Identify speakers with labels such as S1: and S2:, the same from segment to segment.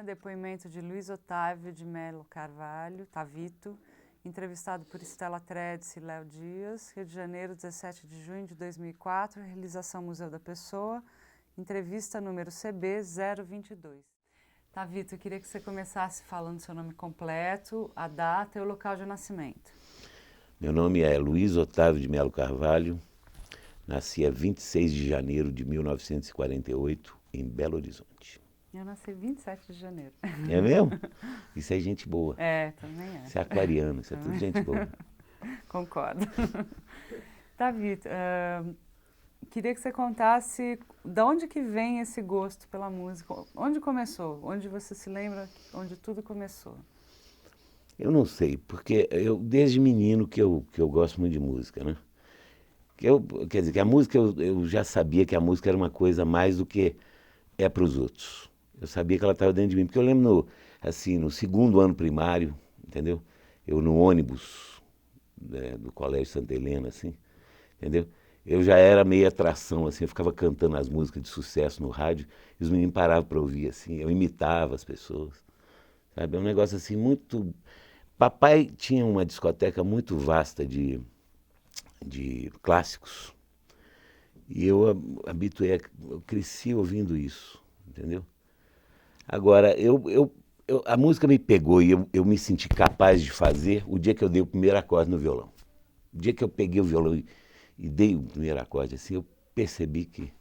S1: Teresina, depoimento de Luiz Otávio de Melo Carvalho, Tavito, entrevistado por Estela Tredce e Léo Dias, Rio de Janeiro, 17 de junho de 2004, realização Museu da Pessoa, entrevista número CB 022. Tavito, eu queria que você começasse falando seu nome completo, a data e o local de nascimento.
S2: Meu nome é Luiz Otávio de Melo Carvalho, nasci a 26 de janeiro de 1948, em Belo Horizonte.
S1: Eu nasci 27 de janeiro.
S2: É mesmo? Isso é gente boa.
S1: É, também é.
S2: Isso é aquariano, isso é tudo gente boa.
S1: Concordo. Tavito, queria que você contasse de onde que vem esse gosto pela música. Onde começou? Onde você se lembra onde tudo começou?
S2: Eu não sei, porque eu desde menino que eu gosto muito de música, né? Quer dizer, que a música eu já sabia que a música era uma coisa mais do que é para os outros. Eu sabia que ela estava dentro de mim, porque eu lembro no segundo ano primário, entendeu? Eu no ônibus do Colégio Santa Helena, assim, entendeu? Eu já era meio atração, assim, eu ficava cantando as músicas de sucesso no rádio e os meninos paravam para ouvir, assim, eu imitava as pessoas, sabe? É um negócio assim muito... Papai tinha uma discoteca muito vasta de clássicos e eu eu cresci ouvindo isso, entendeu? Agora, a música me pegou e eu me senti capaz de fazer o dia que eu dei o primeiro acorde no violão. O dia que eu peguei o violão e dei o primeiro acorde, assim, eu percebi que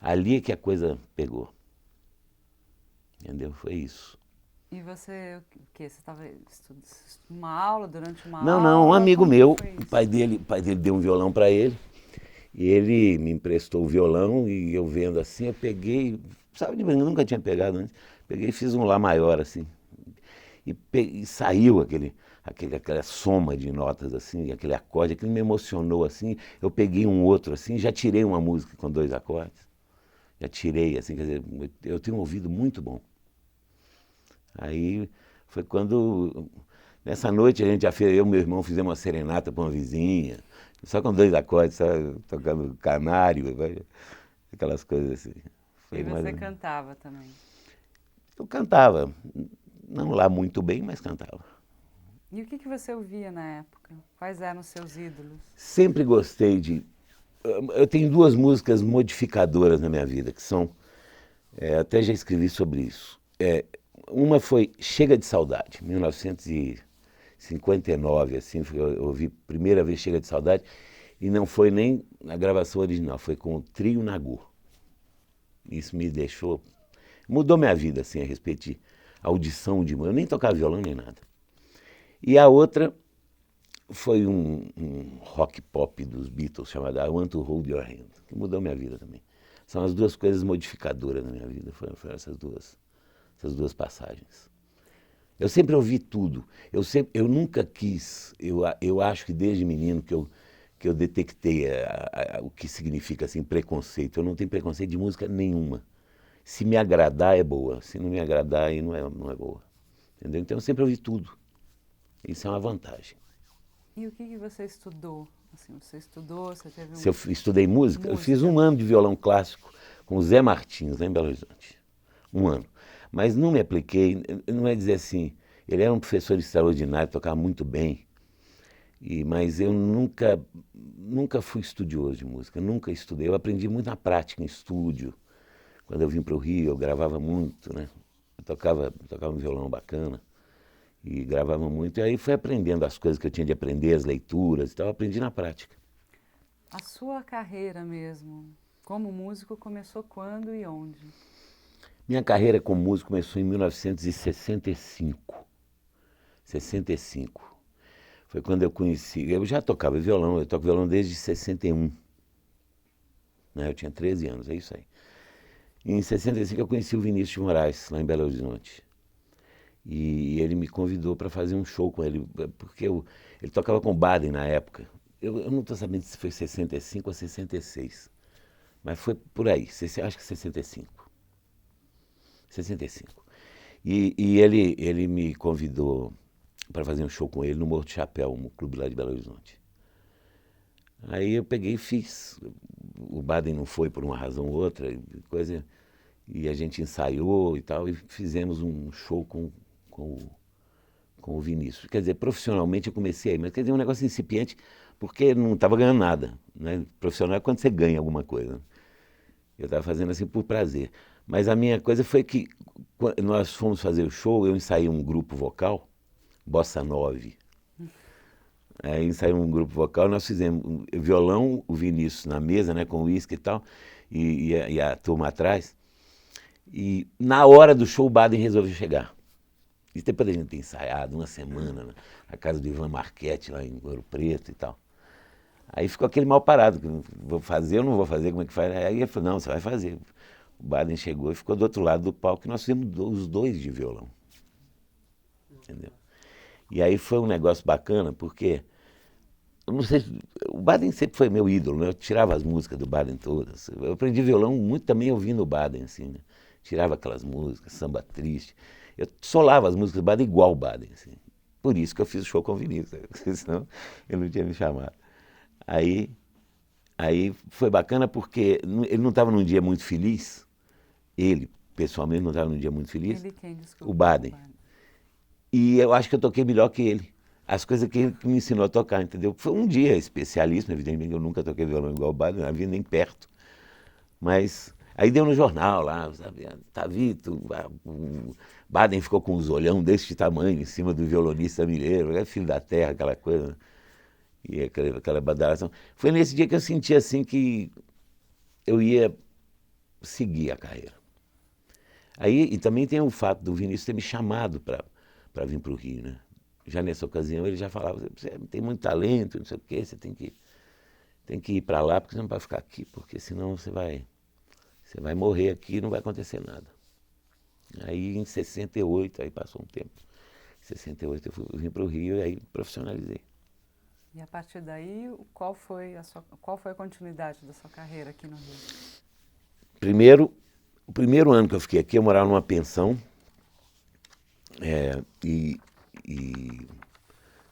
S2: ali é que a coisa pegou. Entendeu? Foi isso.
S1: E você, o quê? Você estava estudando uma aula, durante uma
S2: Não, um
S1: aula?
S2: amigo
S1: Como
S2: meu,
S1: que foi
S2: o
S1: isso?
S2: pai dele deu um violão para ele e ele me emprestou o violão e eu vendo assim, eu peguei, sabe de mim, eu nunca tinha pegado antes, peguei e fiz um Lá maior assim. E saiu aquela soma de notas assim, aquele acorde, aquilo me emocionou assim. Eu peguei um outro assim, já tirei uma música com 2 acordes. Já tirei, assim, quer dizer, eu tenho um ouvido muito bom. Aí foi quando, nessa noite a gente já fez, eu e meu irmão fizemos uma serenata para uma vizinha, só com 2 acordes, sabe, tocando canário, aquelas coisas assim.
S1: E
S2: Foi mais...
S1: você cantava também?
S2: Eu cantava, não lá muito bem, mas cantava.
S1: E o que você ouvia na época? Quais eram os seus ídolos?
S2: Sempre gostei de... Eu tenho 2 músicas modificadoras na minha vida, que são... até já escrevi sobre isso. Uma foi Chega de Saudade, 1959, assim, eu ouvi primeira vez Chega de Saudade, e não foi nem na gravação original, foi com o Trio Nagô. Isso me deixou... Mudou minha vida, assim, a respeito de audição de música. Eu nem tocava violão nem nada. E a outra foi um rock pop dos Beatles chamado I Want to Hold Your Hand, que mudou minha vida também. São as 2 coisas modificadoras na minha vida, foram essas duas passagens. Eu sempre ouvi tudo. Eu nunca quis, eu acho que desde menino que eu detectei o que significa assim, preconceito. Eu não tenho preconceito de música nenhuma. Se me agradar é boa, se não me agradar aí não é boa. Entendeu? Então eu sempre ouvi tudo. Isso é uma vantagem.
S1: E o que você estudou? Assim, você estudou, você teve
S2: Se eu estudei música, eu fiz
S1: música?
S2: 1 ano de violão clássico com o Zé Martins, lá em Belo Horizonte. 1 ano. Mas não me apliquei, não é dizer assim, ele era um professor extraordinário, tocava muito bem, mas eu nunca fui estudioso de música, nunca estudei. Eu aprendi muito na prática, em estúdio. Quando eu vim para o Rio, eu gravava muito, né? Eu tocava um violão bacana e gravava muito. E aí fui aprendendo as coisas que eu tinha de aprender, as leituras e tal, aprendi na prática.
S1: A sua carreira mesmo, como músico, começou quando e onde?
S2: Minha carreira como músico começou em 1965. 65. Foi quando eu conheci... Eu já tocava violão, eu toco violão desde 61. Né? Eu tinha 13 anos, é isso aí. E em 65 eu conheci o Vinícius de Moraes, lá em Belo Horizonte. E ele me convidou para fazer um show com ele, porque ele tocava com Baden na época. Eu não estou sabendo se foi 65 ou 66, mas foi por aí, acho que 65. 65. E ele me convidou para fazer um show com ele no Morro do Chapéu, um clube lá de Belo Horizonte. Aí eu peguei e fiz. O Baden não foi por uma razão ou outra, coisa. E a gente ensaiou e tal, e fizemos um show com, com o Vinícius. Quer dizer, profissionalmente eu comecei aí, mas quer dizer, um negócio incipiente, porque não estava ganhando nada. Né? Profissional é quando você ganha alguma coisa. Eu estava fazendo assim por prazer. Mas a minha coisa foi que nós fomos fazer o show, eu ensaiei um grupo vocal, Bossa Nove. Aí ensaiei um grupo vocal, nós fizemos violão, o Vinícius na mesa, né, com uísque e tal, e a turma atrás. E na hora do show o Baden resolveu chegar. Isso depois da gente ter ensaiado uma semana na casa do Ivan Marchetti, lá em Ouro Preto e tal. Aí ficou aquele mal parado, que vou fazer ou não vou fazer, como é que faz? Aí ele falou, não, você vai fazer. O Baden chegou e ficou do outro lado do palco, e nós fizemos os dois de violão. Entendeu? E aí foi um negócio bacana, porque, eu não sei, o Baden sempre foi meu ídolo, né? Eu tirava as músicas do Baden todas. Eu aprendi violão muito também ouvindo o Baden, assim, né? Tirava aquelas músicas, samba triste. Eu solava as músicas do Baden igual o Baden, assim. Por isso que eu fiz o show com o Vinícius, senão ele não tinha me chamado. Aí, aí foi bacana porque ele não estava num dia muito feliz, ele, pessoalmente, não estava num dia muito feliz.
S1: Ele quem, desculpa?
S2: O Baden. E eu acho que eu toquei melhor que ele. As coisas que ele me ensinou a tocar, entendeu? Foi um dia especialíssimo, evidentemente, eu nunca toquei violão igual o Baden, não havia nem perto. Mas aí deu no jornal lá, sabe? Tavito, o Baden ficou com uns olhão desse tamanho em cima do violonista mineiro, é filho da terra, aquela coisa. E aquela badalação. Foi nesse dia que eu senti assim que eu ia seguir a carreira. Aí, e também tem o fato do Vinícius ter me chamado para vir para o Rio, né? Já nessa ocasião ele já falava, você tem muito talento, não sei o quê, você tem que ir para lá porque você não vai ficar aqui, porque senão você vai morrer aqui e não vai acontecer nada. Aí em 68, aí passou um tempo, em 68 eu vim para o Rio e aí profissionalizei.
S1: E a partir daí, qual foi a continuidade da sua carreira aqui no Rio?
S2: O primeiro ano que eu fiquei aqui, eu morava numa pensão e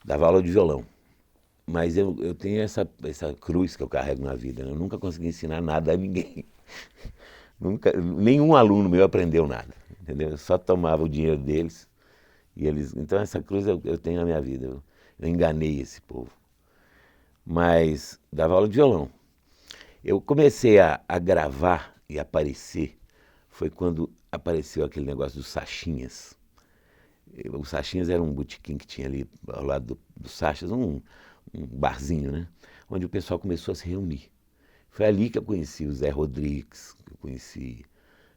S2: dava aula de violão. Mas eu tenho essa cruz que eu carrego na vida, né? Eu nunca consegui ensinar nada a ninguém. Nunca, nenhum aluno meu aprendeu nada, entendeu? Eu só tomava o dinheiro deles e eles. Então essa cruz eu tenho na minha vida. Eu enganei esse povo. Mas dava aula de violão. Eu comecei a gravar e aparecer, foi quando apareceu aquele negócio dos Sachinhas. O Sachinhas era um botequim que tinha ali ao lado do Sachas, um barzinho, né? Onde o pessoal começou a se reunir. Foi ali que eu conheci o Zé Rodrigues, que eu conheci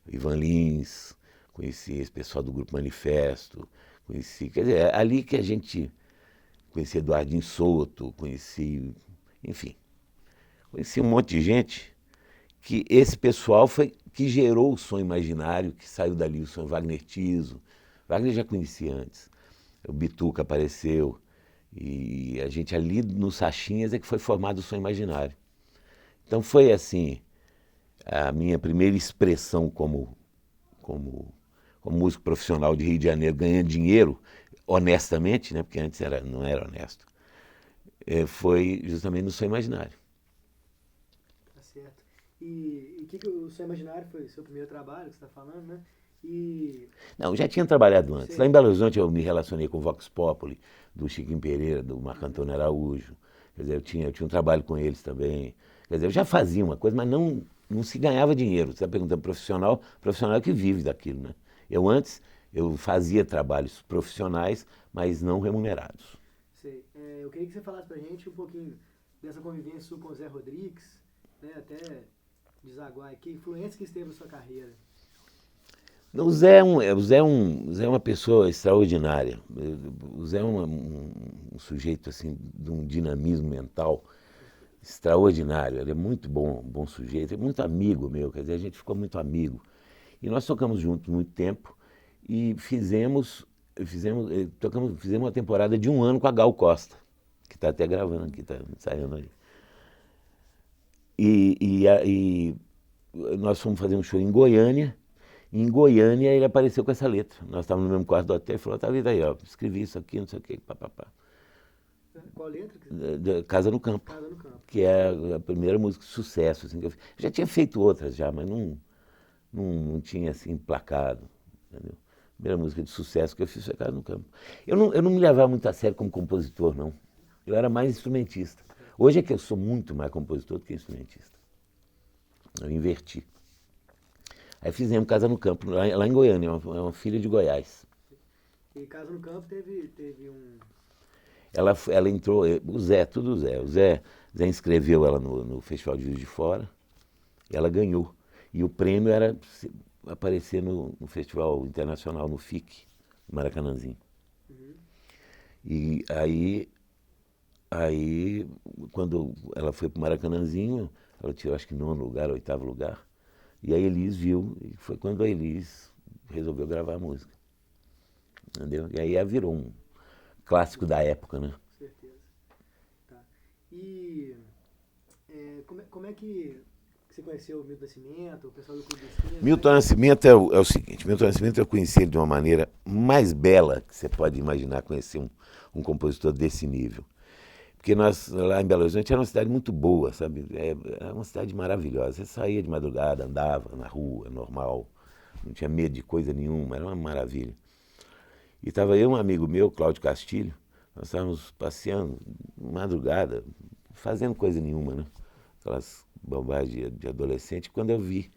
S2: o Ivan Lins, conheci esse pessoal do Grupo Manifesto, conheci, quer dizer, é ali que a gente conheci Eduardinho Souto, conheci, enfim, conheci um monte de gente que esse pessoal foi que gerou o Som Imaginário, que saiu dali o Som Wagner Tiso. Wagner já conhecia antes. O Bituca apareceu. E a gente ali no Sachinhas é que foi formado o Som Imaginário. Então foi assim, a minha primeira expressão como músico profissional de Rio de Janeiro, ganhando dinheiro, honestamente, né, porque antes não era honesto, foi justamente no Som Imaginário.
S3: Tá certo. E que o Seu Imaginário foi seu primeiro trabalho, que você está falando, né? E...
S2: Não, eu já tinha trabalhado antes.
S3: Sim.
S2: Lá em Belo Horizonte eu me relacionei com o Vox Populi, do Chiquinho Pereira, do Marco Antônio Araújo. Quer dizer, eu tinha um trabalho com eles também. Quer dizer, eu já fazia uma coisa, mas não se ganhava dinheiro. Você está perguntando profissional é que vive daquilo, né? Eu fazia trabalhos profissionais, mas não remunerados.
S3: Sei. Eu queria que você falasse pra gente um pouquinho dessa convivência sua com o Zé Rodrigues, né? Até desaguar, que influência que isso teve na sua carreira?
S2: O Zé é uma pessoa extraordinária. O Zé é um sujeito assim, de um dinamismo mental extraordinário. Ele é muito bom sujeito, é muito amigo meu, quer dizer, a gente ficou muito amigo. E nós tocamos juntos muito tempo e fizemos uma temporada de 1 ano com a Gal Costa, que está até gravando, que está ensaiando aí. E nós fomos fazer um show em Goiânia. E em Goiânia ele apareceu com essa letra. Nós estávamos no mesmo quarto do hotel e falou, tá vendo aí, ó, escrevi isso aqui, não sei o que, papapá.
S3: Qual letra?
S2: Casa no Campo.
S3: Casa no Campo.
S2: Que é a primeira música de sucesso assim, que eu fiz. Já tinha feito outras já, mas não tinha assim placado, entendeu? A primeira música de sucesso que eu fiz foi Casa no Campo. Eu não me levava muito a sério como compositor, não. Eu era mais instrumentista. Hoje é que eu sou muito mais compositor do que instrumentista. Eu inverti. Aí fizemos Casa no Campo, lá em Goiânia, é uma filha de Goiás.
S3: E Casa no Campo teve um...
S2: Ela entrou, o Zé, tudo o Zé. O Zé inscreveu ela no Festival de Juiz de Fora e ela ganhou. E o prêmio era aparecer no Festival Internacional, no FIC, no Maracanãzinho.
S3: Uhum.
S2: E aí, quando ela foi para o Maracanãzinho, ela tirou acho que 9º lugar, 8º lugar. E a Elis viu, e foi quando a Elis resolveu gravar a música. Entendeu? E aí virou um clássico da época, né?
S3: Com certeza. Tá. E como é que você conheceu o Milton Nascimento, o pessoal do Clube dos 15?
S2: Milton Nascimento é o seguinte, Milton Nascimento eu conheci ele de uma maneira mais bela que você pode imaginar conhecer um compositor desse nível. Porque nós, lá em Belo Horizonte, era uma cidade muito boa, sabe? Era uma cidade maravilhosa. Você saía de madrugada, andava na rua, normal, não tinha medo de coisa nenhuma, era uma maravilha. E estava eu e um amigo meu, Cláudio Castilho, nós estávamos passeando, madrugada, fazendo coisa nenhuma, né? Aquelas bobagens de adolescente, quando eu vi,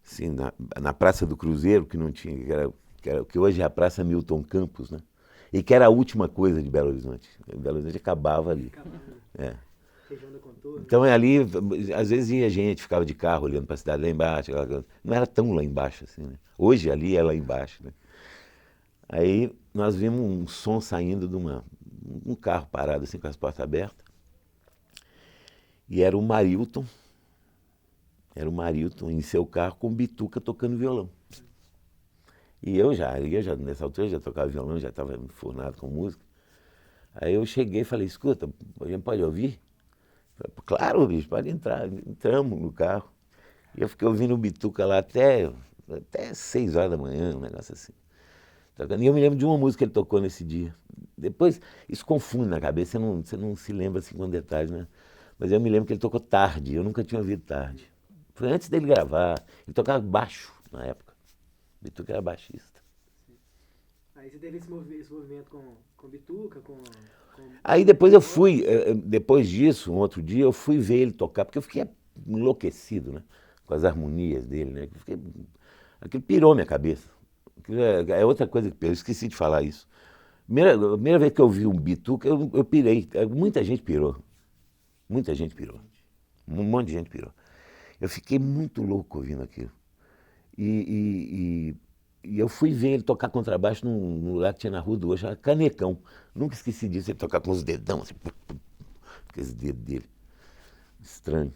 S2: assim, na Praça do Cruzeiro, que não tinha, que hoje é a Praça Milton Campos, né? E que era a última coisa de Belo Horizonte. Belo Horizonte acabava ali. É.
S3: Região da Contorno.
S2: Então ali, às vezes ia gente, ficava de carro olhando para a cidade lá embaixo. Não era tão lá embaixo assim, né? Hoje ali é lá embaixo, né? Aí nós vimos um som saindo de um carro parado assim com as portas abertas. E era o Marilton em seu carro com bituca tocando violão. E eu já, nessa altura, já tocava violão, já estava enfurnado com música. Aí eu cheguei e falei, escuta, a gente pode ouvir? Falei, claro, bicho, pode entrar. Entramos no carro. E eu fiquei ouvindo o bituca lá até 6 horas da manhã, um negócio assim. E eu me lembro de uma música que ele tocou nesse dia. Depois, isso confunde na cabeça, você não se lembra assim com detalhes, né? Mas eu me lembro que ele tocou tarde, eu nunca tinha ouvido tarde. Foi antes dele gravar, ele tocava baixo na época. O Bituca era baixista.
S3: Aí você teve esse movimento com Bituca,
S2: Aí depois eu fui, depois disso, um outro dia, eu fui ver ele tocar, porque eu fiquei enlouquecido, né? Com as harmonias dele, né? Aquilo pirou minha cabeça. Aquilo é outra coisa que eu esqueci de falar isso. Primeira vez que eu vi um Bituca, eu pirei. Muita gente pirou. Muita gente pirou. Um monte de gente pirou. Eu fiquei muito louco ouvindo aquilo. E eu fui ver ele tocar contrabaixo num lugar que tinha na Rua do Ouro, chamado Canecão. Nunca esqueci disso, ele tocar com os dedão, assim, com esse dedo dele. Estranho.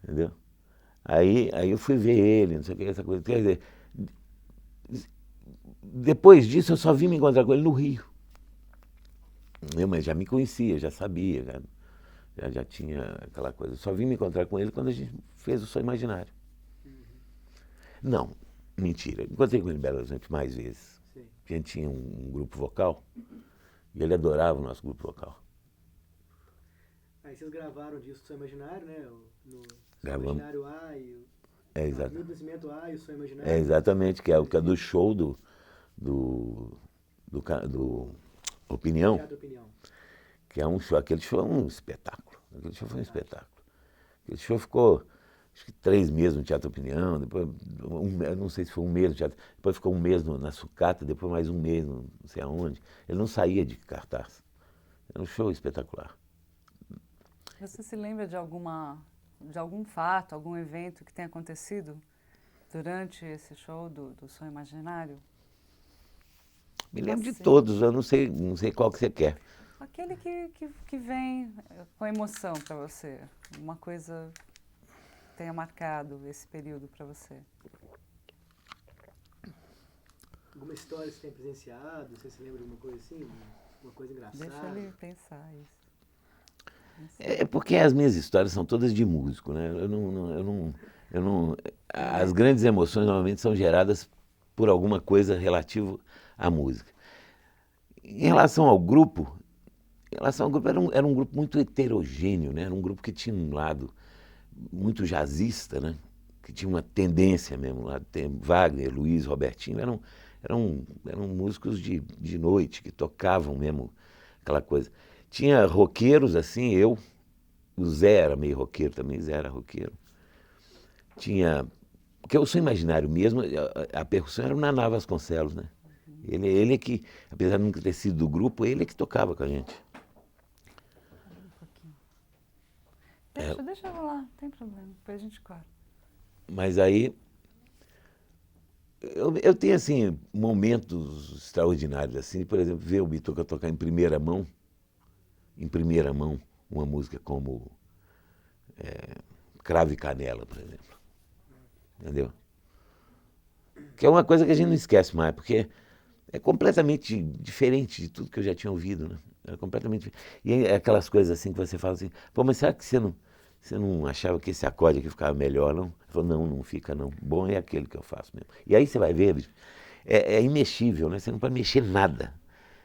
S2: Entendeu? Aí eu fui ver ele, não sei o que, essa coisa. Quer dizer, depois disso eu só vim me encontrar com ele no Rio. Mas já me conhecia, já sabia, já tinha aquela coisa. Eu só vim me encontrar com ele quando a gente fez o Sonho Imaginário. Não, mentira. Encontrei com ele em Belo Horizonte mais vezes.
S3: Sim.
S2: A gente tinha um grupo vocal e ele adorava o nosso grupo vocal.
S3: Aí vocês gravaram o disco Sonho Imaginário, né? No
S2: Gravamos.
S3: Sonho Imaginário A e o
S2: Exato.
S3: Milton Nascimento A e o Sonho Imaginário.
S2: Exatamente, que é do show do Opinião,
S3: Teatro Opinião.
S2: que é um show. Aquele show é um espetáculo. Aquele show foi um espetáculo. Aquele show ficou, acho que 3 meses no Teatro Opinião, depois, eu não sei se foi 1 mês no teatro, depois ficou 1 mês na Sucata, depois mais 1 mês não sei aonde. Ele não saía de cartaz. Era um show espetacular.
S1: Você se lembra de algum fato, algum evento que tenha acontecido durante esse show do Sonho Imaginário?
S2: Me lembro de todos, eu não sei qual que você quer.
S1: Aquele que vem com emoção para você, uma coisa que tenha marcado esse período para você.
S3: Alguma história que você tenha presenciado? Você se lembra de uma coisa assim? Uma coisa engraçada?
S1: Deixa ele pensar isso.
S2: É porque as minhas histórias são todas de músico, né? As grandes emoções normalmente são geradas por alguma coisa relativa à música. Em relação ao grupo, era um grupo muito heterogêneo, né? Era um grupo que tinha um lado muito jazzista, né? que tinha uma tendência mesmo lá. Tem Wagner, Luiz, Robertinho, eram músicos de noite, que tocavam mesmo aquela coisa. Tinha roqueiros assim, eu, o Zé era meio roqueiro também, Zé era roqueiro. Tinha, porque o Som Imaginário mesmo, a percussão era o Naná Vasconcelos, né? Ele é que, apesar de nunca ter sido do grupo, ele é que tocava com a gente.
S1: Deixa eu rolar, não tem problema, depois a gente corta.
S2: Mas aí, eu tenho, assim, momentos extraordinários, assim, por exemplo, ver o Bituca tocar em primeira mão, uma música como Cravo e Canela, por exemplo. Entendeu? Que é uma coisa que a gente não esquece mais, porque é completamente diferente de tudo que eu já tinha ouvido, né? É completamente. E é aquelas coisas assim que você fala assim, pô, mas será que você não achava que esse acorde aqui ficava melhor, não? Ele falou, não, não fica, não. Bom é aquele que eu faço mesmo. E aí você vai ver, bicho, é imexível, né? Você não pode mexer nada.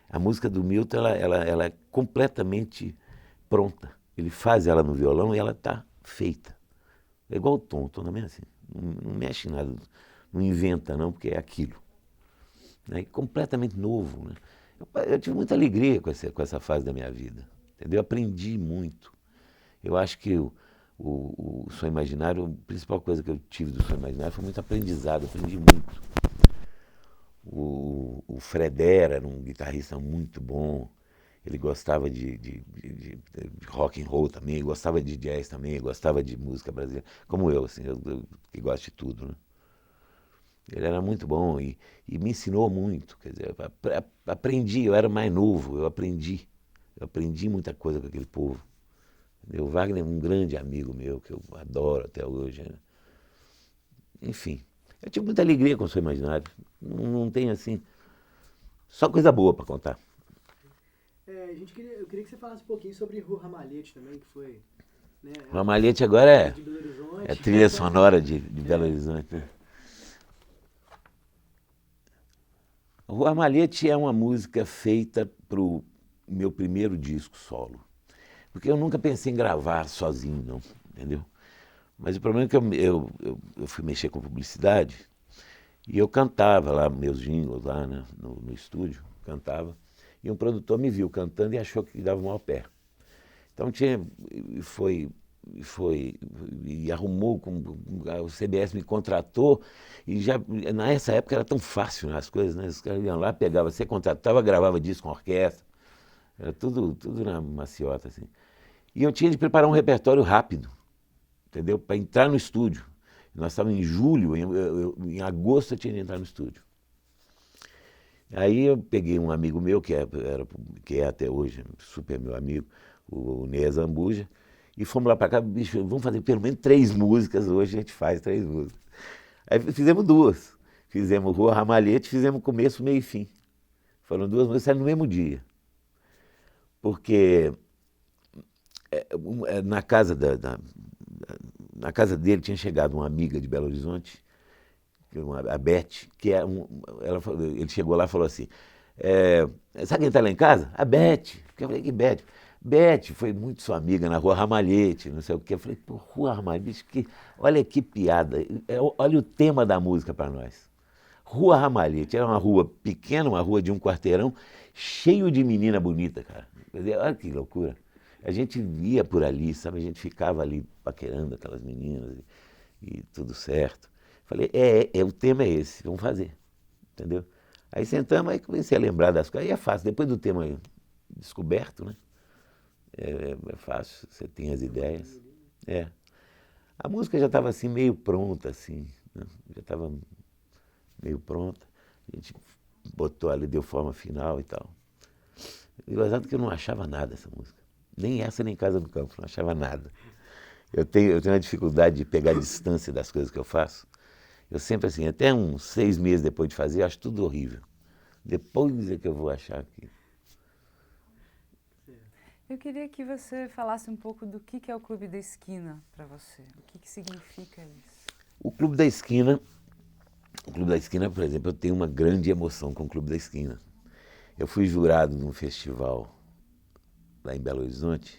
S2: A música do Milton, ela é completamente pronta. Ele faz ela no violão e ela está feita. É igual o Tom também é assim. Não mexe em nada, não inventa não, porque é aquilo. Né? Completamente novo. Né? Eu tive muita alegria com essa fase da minha vida. Entendeu? Aprendi muito. Eu acho que o Som Imaginário, a principal coisa que eu tive do Som Imaginário foi muito aprendizado, aprendi muito. O Fredera era um guitarrista muito bom, ele gostava de rock and roll também, gostava de jazz também, gostava de música brasileira, como eu, assim, eu que gosto de tudo, né? Ele era muito bom e me ensinou muito, quer dizer, aprendi, eu era mais novo, eu aprendi muita coisa com aquele povo. O Wagner é um grande amigo meu, que eu adoro até hoje, né? Enfim, eu tive muita alegria com o Som Imaginário, não tem assim, só coisa boa para contar.
S3: Eu queria que você falasse um pouquinho sobre Rua Ramalhete também, que foi... Né,
S2: Ramalhete agora
S3: de Belo Horizonte.
S2: é trilha sonora de Belo Horizonte. Né? O Ramalhete é uma música feita para o meu primeiro disco solo. Porque eu nunca pensei em gravar sozinho, não, entendeu? Mas o problema é que eu fui mexer com publicidade e eu cantava lá meus jingles lá, né, no estúdio, cantava. E um produtor me viu cantando e achou que dava um maior pé. Então e arrumou, o CBS me contratou, e já, nessa época era tão fácil, né, as coisas, né? Os caras iam lá, pegavam, você contratava, gravava disco com orquestra, era tudo na maciota, assim. E eu tinha de preparar um repertório rápido, entendeu? Para entrar no estúdio. Nós estávamos em julho, em agosto eu tinha de entrar no estúdio. Aí eu peguei um amigo meu, que é até hoje super meu amigo, o Ney Zambuja, e fomos lá para cá, bicho, vamos fazer pelo menos 3 músicas, hoje a gente faz 3 músicas. Aí fizemos 2, fizemos Rua Ramalhete, fizemos começo, meio e fim. Foram 2 músicas no mesmo dia. Porque na casa na casa dele tinha chegado uma amiga de Belo Horizonte, a Beth, ele chegou lá e falou assim, sabe quem está lá em casa? A Beth. Eu falei, que Beth? Beth foi muito sua amiga na Rua Ramalhete, não sei o quê. Eu falei, pô, Rua Ramalhete, olha que piada, olha o tema da música para nós. Rua Ramalhete, era uma rua pequena, uma rua de um quarteirão, cheio de menina bonita, cara. Quer dizer, olha que loucura. A gente via por ali, sabe? A gente ficava ali paquerando aquelas meninas e tudo certo. Falei, o tema é esse, vamos fazer, entendeu? Aí sentamos, aí comecei a lembrar das coisas, aí é fácil, depois do tema descoberto, né? É fácil, você tem as ideias. A música já estava assim, meio pronta, assim, né? Já estava meio pronta, a gente botou ali, deu forma final e tal. E o exato que eu não achava nada essa música, nem essa, nem Casa do Campo, não achava nada. Eu tenho uma dificuldade de pegar a distância das coisas que eu faço. Eu sempre assim, até uns 6 meses depois de fazer, eu acho tudo horrível. Depois é que eu vou achar que...
S1: Eu queria que você falasse um pouco do que é o Clube da Esquina para você. O que significa isso?
S2: O Clube da Esquina, por exemplo, eu tenho uma grande emoção com o Clube da Esquina. Eu fui jurado num festival lá em Belo Horizonte,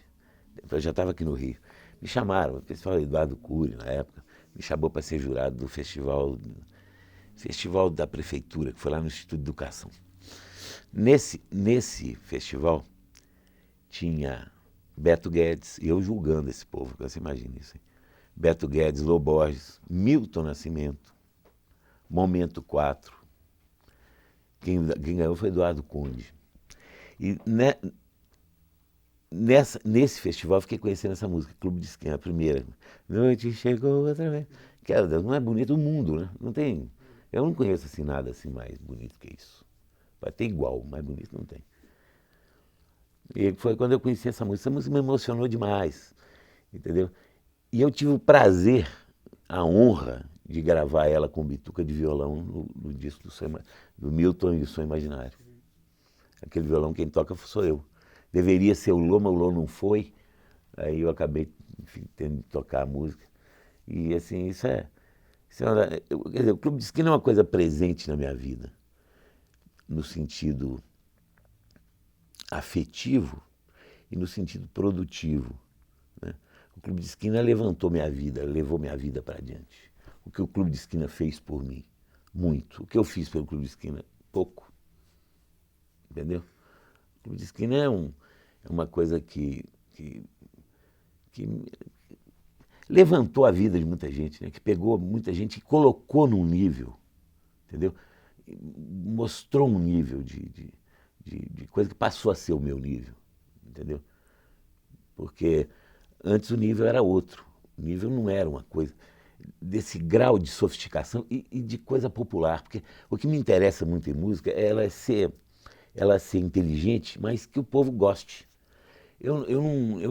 S2: eu já estava aqui no Rio. Me chamaram, o pessoal Eduardo Cury, na época, me chamou para ser jurado do festival da prefeitura, que foi lá no Instituto de Educação. Nesse festival tinha Beto Guedes, e eu julgando esse povo, você imagina isso, hein? Beto Guedes, Lô Borges, Milton Nascimento, Momento 4. Quem ganhou foi Eduardo Conde. E nesse festival eu fiquei conhecendo essa música, Clube de Esquina, a primeira. Noite chegou outra vez. Que não é bonito o mundo, né? Não tem, eu não conheço assim nada assim mais bonito que isso. Vai ter igual, mais bonito não tem. E foi quando eu conheci essa música. Essa música me emocionou demais, entendeu? E eu tive o prazer, a honra de gravar ela com bituca de violão no disco do Milton e o Som Imaginário. Aquele violão quem toca sou eu. Deveria ser o Lô, mas o Lô não foi. Aí eu acabei, enfim, tendo de tocar a música. E assim, quer dizer, o Clube de Esquina é uma coisa presente na minha vida, no sentido afetivo e no sentido produtivo, né? O Clube de Esquina levantou minha vida, levou minha vida para adiante. O que o Clube de Esquina fez por mim, muito. O que eu fiz pelo Clube de Esquina, pouco. Entendeu? O Clube de Esquina é uma coisa que levantou a vida de muita gente, né? Que pegou muita gente e colocou num nível, entendeu? Mostrou um nível de coisa que passou a ser o meu nível, entendeu? Porque antes o nível era outro. O nível não era uma coisa desse grau de sofisticação e de coisa popular. Porque o que me interessa muito em música é ela ser inteligente, mas que o povo goste. Eu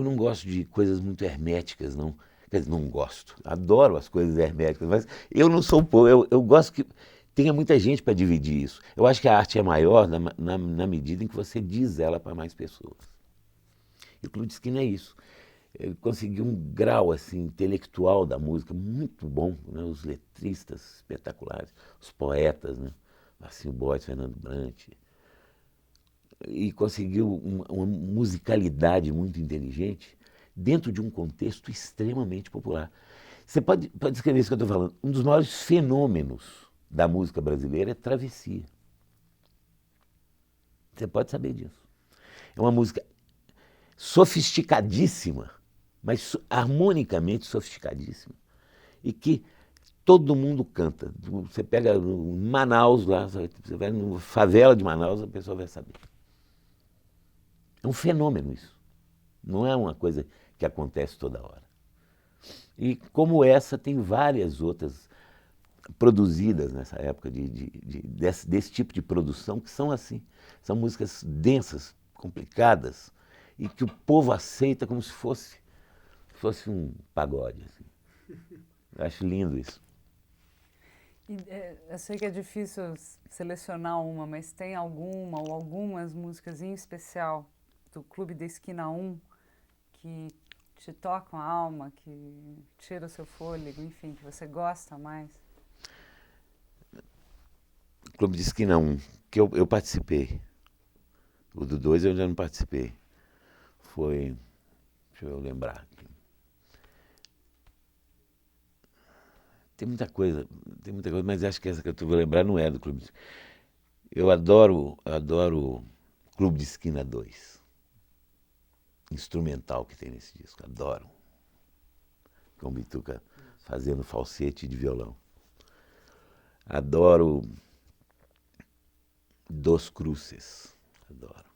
S2: não gosto de coisas muito herméticas, não. Quer dizer, não gosto. Adoro as coisas herméticas, mas eu não sou o povo. Eu gosto que tenha muita gente para dividir isso. Eu acho que a arte é maior na medida em que você diz ela para mais pessoas. E o Clube de Esquina é isso. Ele conseguiu um grau assim, intelectual da música muito bom, né? Os letristas espetaculares, os poetas, né? Marcinho Borges, Fernando Brant. E conseguiu uma musicalidade muito inteligente dentro de um contexto extremamente popular. Você pode escrever isso que eu estou falando. Um dos maiores fenômenos da música brasileira é Travessia. Você pode saber disso. É uma música sofisticadíssima, mas harmonicamente sofisticadíssima. E que todo mundo canta. Você pega Manaus lá, você vai na favela de Manaus, a pessoa vai saber. É um fenômeno isso. Não é uma coisa que acontece toda hora. E como essa, tem várias outras produzidas nessa época, desse tipo de produção, que são assim. São músicas densas, complicadas, e que o povo aceita como se fosse um pagode. Assim. Eu acho lindo isso.
S1: Eu sei que é difícil selecionar uma, mas tem alguma ou algumas músicas em especial do Clube da Esquina 1 que te tocam a alma, que tira o seu fôlego, enfim, que você gosta mais?
S2: Clube de Esquina 1, que eu participei. O do 2 eu já não participei. Foi, deixa eu lembrar. Tem muita coisa, mas acho que essa que eu vou lembrar não é do Clube de Esquina. Eu adoro Clube de Esquina 2. Instrumental que tem nesse disco, adoro. Com bituca fazendo falsete de violão. Adoro Dos Cruces, adoro.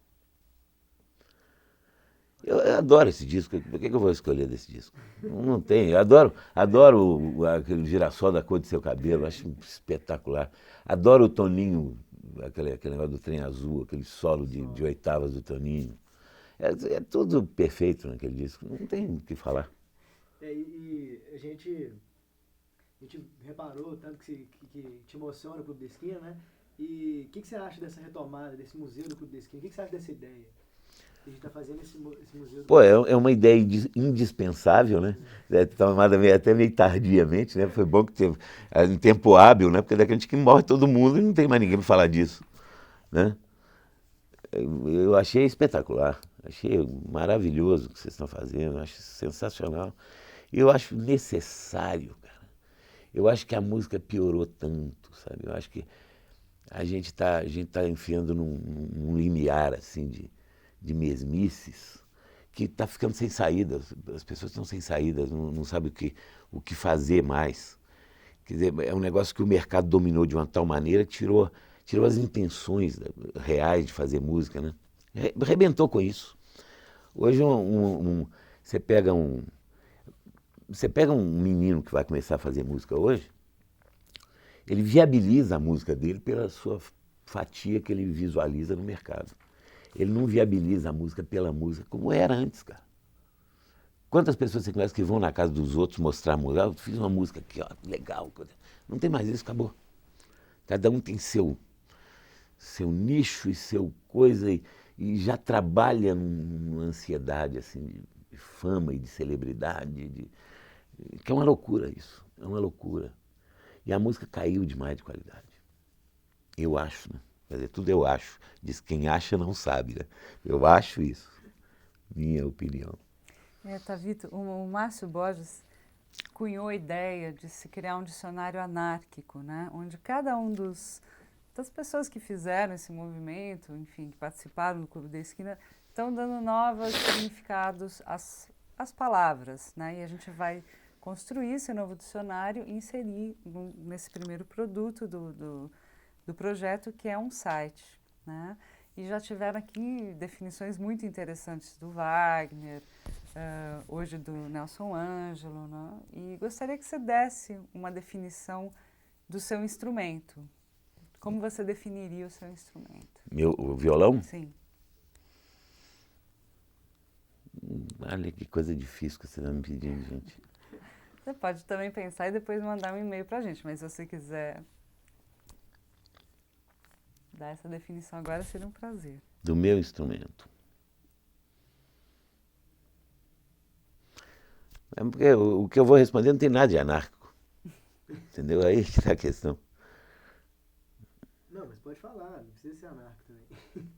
S2: Eu adoro esse disco, por que eu vou escolher desse disco? Não tem, eu adoro aquele girassol da cor do seu cabelo, acho espetacular. Adoro o Toninho, aquele negócio do Trem Azul, aquele solo de oitavas do Toninho. É tudo perfeito naquele disco, não tem o que falar.
S3: E a gente reparou tanto que te emociona o Clube da Esquina, né? E o que você acha dessa retomada, desse museu do Clube da Esquina? O que você acha dessa ideia? A gente está fazendo esse museu...
S2: Pô, é uma ideia indispensável, né? É tomada até meio tardiamente, né? Foi bom que teve em tempo hábil, né? Porque daqui a gente que morre todo mundo e não tem mais ninguém para falar disso, né? Eu achei espetacular, achei maravilhoso o que vocês estão fazendo, acho sensacional. E eu acho necessário, cara, Eu acho que a música piorou tanto, sabe? Eu acho que a gente tá enfiando num limiar assim de mesmices que está ficando sem saída. As pessoas estão sem saída, não sabem o que fazer mais. Quer dizer, é um negócio que o mercado dominou de uma tal maneira que tirou as intenções reais de fazer música, né? Arrebentou com isso. Hoje você pega um menino que vai começar a fazer música hoje, ele viabiliza a música dele pela sua fatia que ele visualiza no mercado. Ele não viabiliza a música pela música, como era antes, cara. Quantas pessoas você conhece que vão na casa dos outros mostrar a música? Eu fiz uma música aqui, ó, legal. Não tem mais isso, acabou. Cada um tem seu nicho e seu coisa e já trabalha numa ansiedade assim, de fama e de celebridade, que é uma loucura isso, é uma loucura. E a música caiu demais de qualidade. Eu acho, né? Quer dizer, tudo eu acho. Diz que quem acha não sabe, né? Eu acho isso. Minha opinião.
S1: Tavito, o Márcio Borges cunhou a ideia de se criar um dicionário anárquico, né? Onde cada um das pessoas que fizeram esse movimento, enfim, que participaram do Clube da Esquina, estão dando novos significados às palavras, né? E a gente vai construir esse novo dicionário e inserir nesse primeiro produto do projeto, que é um site, né? E já tiveram aqui definições muito interessantes do Wagner, hoje do Nelson Ângelo, né? E gostaria que você desse uma definição do seu instrumento. Como você definiria o seu instrumento?
S2: O violão?
S1: Sim.
S2: Olha que coisa difícil que você está me pedindo, gente.
S1: Você pode também pensar e depois mandar um e-mail para a gente, mas se você quiser dar essa definição agora, seria um prazer.
S2: Do meu instrumento. É porque o que eu vou responder não tem nada de anárquico. Entendeu? Aí que está a questão.
S3: Não, mas pode falar, não precisa ser anárquico também.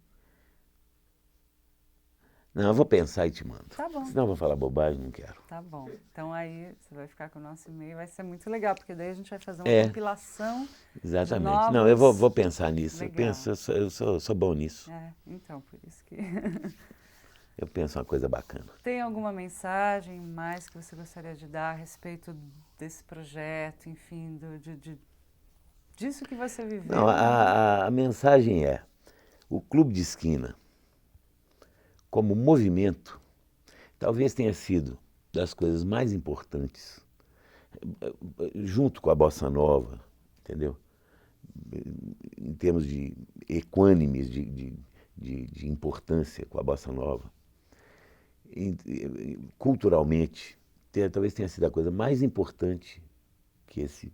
S2: Não, eu vou pensar e te mando.
S1: Tá bom.
S2: Senão eu vou falar bobagem, não quero.
S1: Tá bom. Então aí você vai ficar com o nosso e-mail, vai ser muito legal, porque daí a gente vai fazer uma
S2: É.
S1: compilação.
S2: Exatamente.
S1: Novos...
S2: Não, eu vou pensar nisso.
S1: Legal.
S2: Eu penso, eu sou bom nisso.
S1: Então, por isso que...
S2: Eu penso uma coisa bacana.
S1: Tem alguma mensagem mais que você gostaria de dar a respeito desse projeto, enfim, disso que você viveu?
S2: Não, a mensagem é, o Clube de Esquina, como movimento, talvez tenha sido das coisas mais importantes, junto com a Bossa Nova, entendeu? Em termos de equânimes, de importância com a Bossa Nova. Culturalmente, talvez tenha sido a coisa mais importante que esse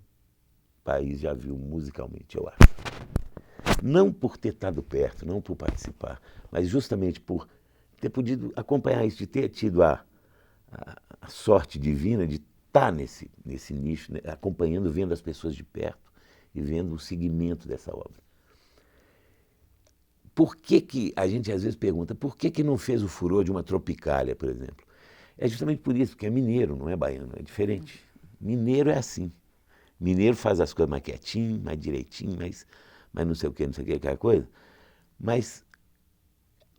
S2: país já viu musicalmente, eu acho. Não por ter estado perto, não por participar, mas justamente por ter podido acompanhar isso, de ter tido a sorte divina de estar nesse nicho, né, acompanhando, vendo as pessoas de perto e vendo o seguimento dessa obra. Por que a gente às vezes pergunta, por que não fez o furor de uma Tropicália, por exemplo? É justamente por isso, porque é mineiro, não é baiano, é diferente. Mineiro é assim. Mineiro faz as coisas mais quietinho, mais direitinho, mais não sei o que, aquela coisa. Mas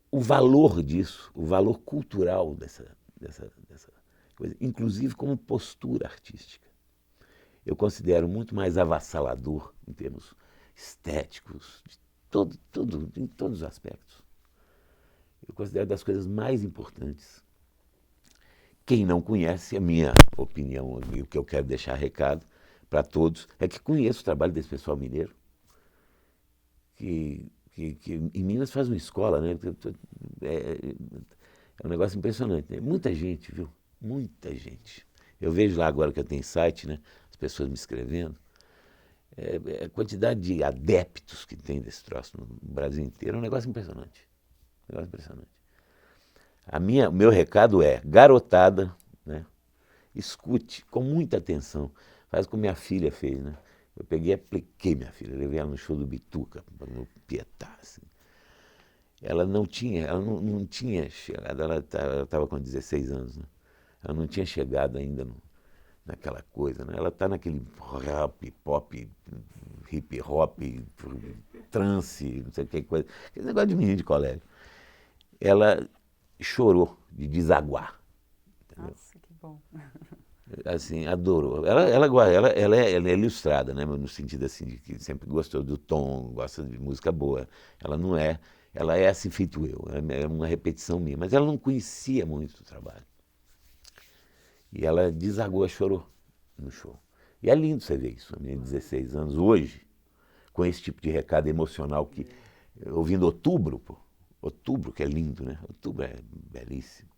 S2: o valor disso, o valor cultural dessa coisa, inclusive como postura artística, eu considero muito mais avassalador em termos estéticos, em todos os aspectos. Eu considero das coisas mais importantes. Quem não conhece, a minha opinião, o que eu quero deixar recado para todos, é que conheço o trabalho desse pessoal mineiro, que em Minas faz uma escola, né? É um negócio impressionante. Né? Muita gente, viu? Muita gente. Eu vejo lá agora que eu tenho site, né? As pessoas me escrevendo. A quantidade de adeptos que tem desse troço no Brasil inteiro é um negócio impressionante. Um negócio impressionante. O meu recado é, garotada, né? Escute com muita atenção. Faz como minha filha fez, né? Eu peguei e apliquei minha filha, levei ela no show do Bituca, no Pietá, assim. Ela não tinha chegado, ela estava com 16 anos, né? Ela não tinha chegado ainda naquela coisa, né? Ela está naquele rap, pop, hip hop, trance, não sei o que coisa. Aquele negócio de menino de colégio. Ela chorou de desaguar.
S1: Nossa, que bom.
S2: Assim, adorou. Ela é ilustrada, né? No sentido assim, de que sempre gostou do tom, gosta de música boa. Ela não é, ela é assim feito eu, é uma repetição minha. Mas ela não conhecia muito o trabalho. E ela desagou, chorou no show. E é lindo você ver isso, a minha 16 anos, hoje, com esse tipo de recado emocional que, ouvindo Outubro, pô, Outubro, que é lindo, né? Outubro é belíssimo.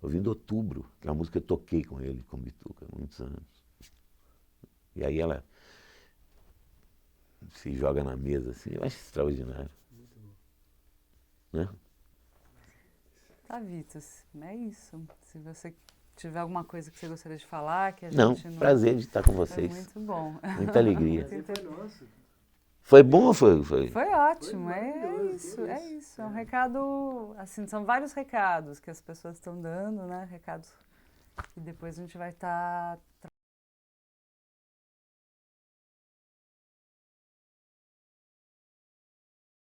S2: Ouvindo Outubro, que é uma música que eu toquei com ele, com o Bituca, há muitos anos. E aí ela se joga na mesa, assim, eu acho extraordinário.
S3: Muito bom.
S2: Né?
S1: Tá, Vitor, é isso. Se você tiver alguma coisa que você gostaria de falar, que a
S2: Não,
S1: gente não...
S2: prazer de estar com
S1: Foi
S2: vocês.
S1: muito bom.
S2: Muita alegria.
S3: Prazer foi nosso.
S2: Foi bom ou foi?
S1: Foi ótimo,
S3: Foi
S1: é
S3: maravilhoso,
S1: isso,
S3: que
S1: é
S3: isso.
S1: isso. É um recado, assim, são vários recados que as pessoas estão dando, né? Recados que depois a gente vai estar